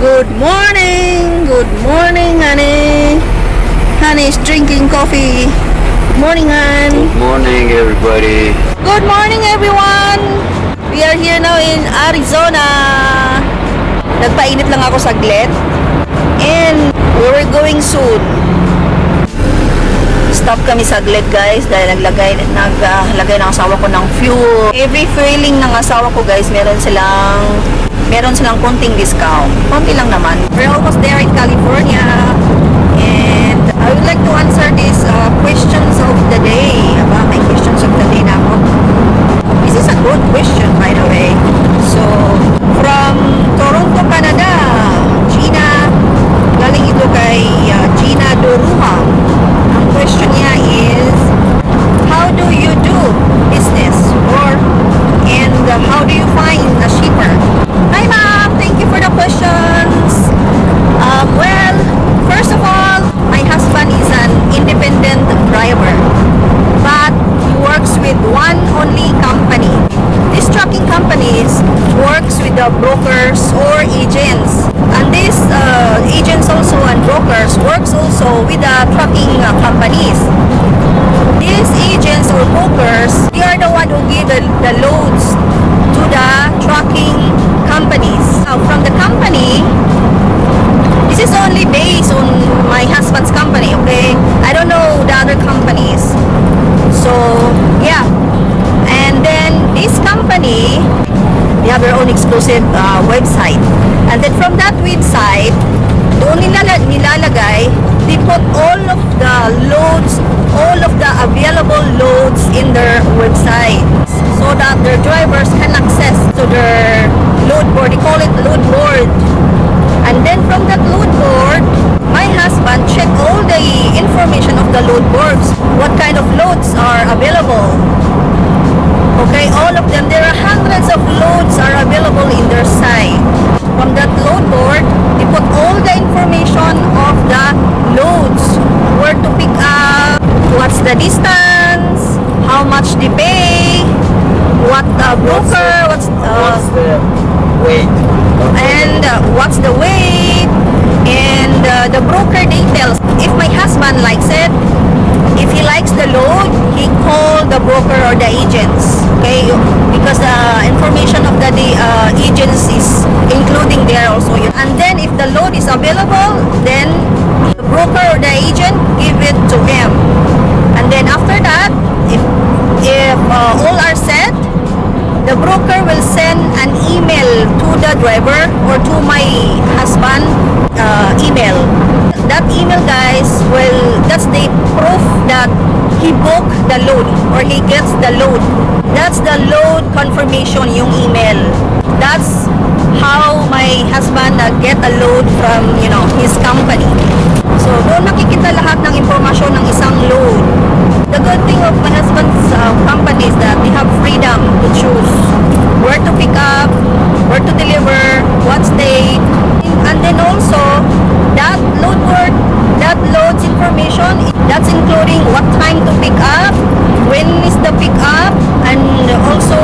Good morning, honey. Honey is drinking coffee. Good morning, hon. Good morning, everybody. Good morning, everyone. We are here now in Arizona. Nagpainit lang ako saglit. And we're going soon. Stop kami saglit, guys, dahil naglagay ng asawa ko ng fuel. Every filling ng asawa ko, guys, meron silang konting discount. Konti lang naman. We're almost there in California. And I would like to answer these questions of the day. May questions of the day na ako. This is a good question, by the way. So, from Toronto, Canada, Gina. Galing ito kay Gina Doruha. Ang question niya is, how do you do business? And how do you find a shipper? Hi, ma'am. Thank you for the questions. Well, first of all, my husband is an independent driver, but he works with one only company. These trucking companies works with the brokers or agents, and these agents also and brokers works also with the trucking companies. These agents or brokers, they are the one who give the loads to the trucking companies. Now, from the company, this is only based on my husband's company, okay? I don't know the other companies. So, yeah. And then, this company, they have their own exclusive website. And then from that website, doon nilalagay, they put all of the loads, all of the available loads in their website so that their drivers can access to their load board. They call it load board. And then from that load board, my husband check all the information of the load boards. What kind of loads are available. Okay, all of them. There are hundreds of loads are available in their site. From that load board, they put all the information of the loads. Where to pick up, what's the distance, how much they pay, what broker, what's the weight? And what's the weight, and the broker details. If my husband likes it, if he likes the load, he call the broker or the agents, okay? Because the information of the agents is including there also. And then if the load is available, then the broker or the agent give it to him. And then after that, if all are set, the broker will send an email to the driver or to my husband email. That email, guys, that's the proof that he booked the load or he gets the load. That's the load confirmation, yung email. That's how my husband get a load from, his company. So, doon makikita lahat ng impormasyon ng isang load. The good thing of my husband's company is that they have freedom to choose where to pick up, where to deliver, what state, and then also that loads information, that's including what time to pick up, when is the pick up, and also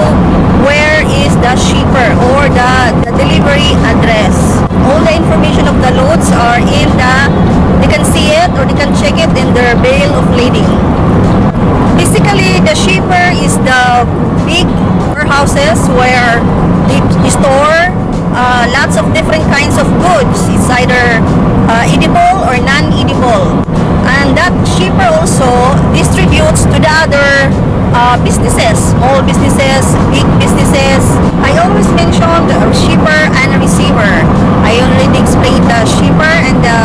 where is the shipper or the delivery address. All the information of the loads are they can see it or they can check it in their bill of lading. Basically, the shipper is the big warehouses where they store lots of different kinds of goods. It's either edible or non-edible. And that shipper also distributes to the other businesses, small businesses, big businesses. I always mention the shipper and receiver. I already explained the shipper and the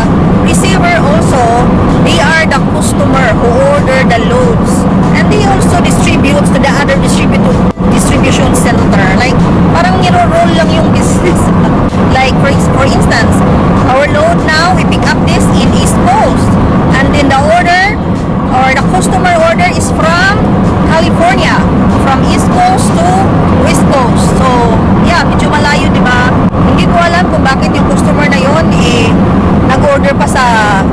receiver also. They are the customer who order the loads. And they also distribute to the other distribution center. Like, parang niro-roll lang yung business. Like, for instance, our load now, we pick up this in East Coast. And then the order, or the customer order is from California. From East Coast to West Coast. So, yeah, medyo malayo, di ba? Hindi ko alam kung bakit yung customer na yon nag-order pa sa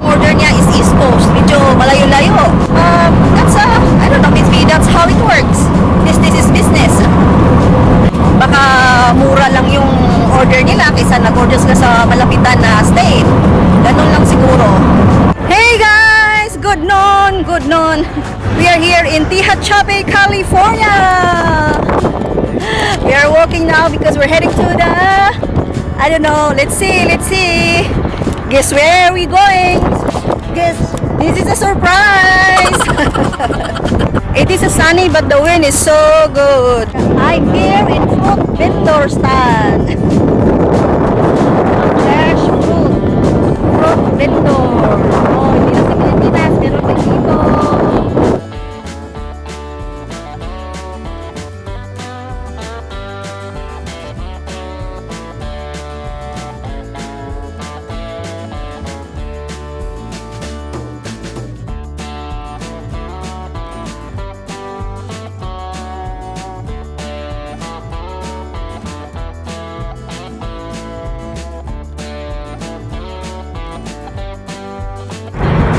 order niya is East Coast. Medyo malayo-layo. I don't know, maybe that's how it works. This is business. Baka mura lang yung order nila kaysa nag-order ka sa malapitan na state. Ganun lang siguro. Hey guys! Good noon! Good noon! We are here in Tehachapi, California! We are walking now because we're heading to the... I don't know. Let's see. Guess where are we going? Guess this is a surprise! It is a sunny but the wind is so good. I'm here in fruit vendor stand. Fresh fruit vendor. Oh, hindi na sa Pilipinas, pero dito.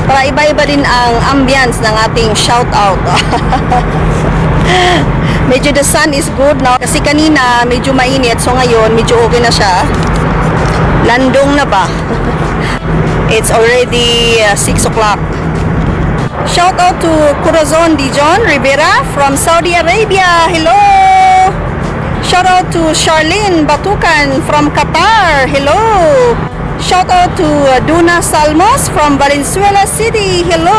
Para iba-iba din ang ambience ng ating shoutout. Medyo the sun is good now. Kasi kanina medyo mainit. So ngayon medyo okay na siya. Landong na ba? It's already 6 o'clock. Shoutout to Corazon Dijon Rivera from Saudi Arabia. Hello! Shoutout to Charlene Batukan from Qatar. Hello! Shout out to Duna Salmos from Valenzuela City. Hello.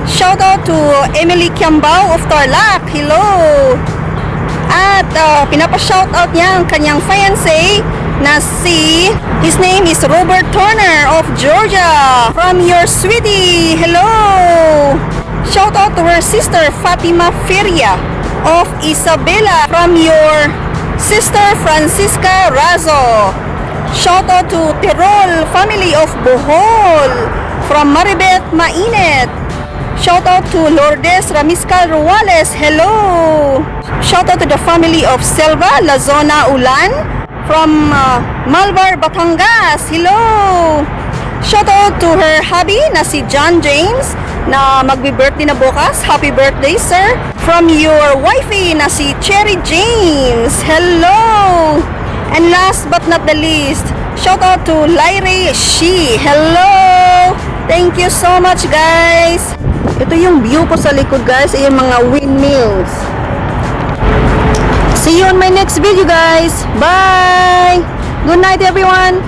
Shout out to Emily Kiambao of Tarlac. Hello. At pinapa-shout out niya ang kanyang fiancé na his name is Robert Turner of Georgia from your sweetie. Hello. Shout out to her sister Fatima Feria of Isabela from your sister Francisca Razo. Shout out to Tirol family of Bohol from Maribet Mainit. Shout out to Lourdes Ramiscal Ruales. Hello. Shout out to the family of Selva Lazona Ulan from Malvar Batangas. Hello. Shout out to her hubby na si John James na magbi-birthday na bukas. Happy birthday, sir. From your wifey na si Cherry James. Hello. And last but not the least, shout out to Lyre Shi. Hello! Thank you so much, guys. Ito yung view ko sa likod, guys. Ay yung mga windmills. See you on my next video, guys. Bye! Good night, everyone.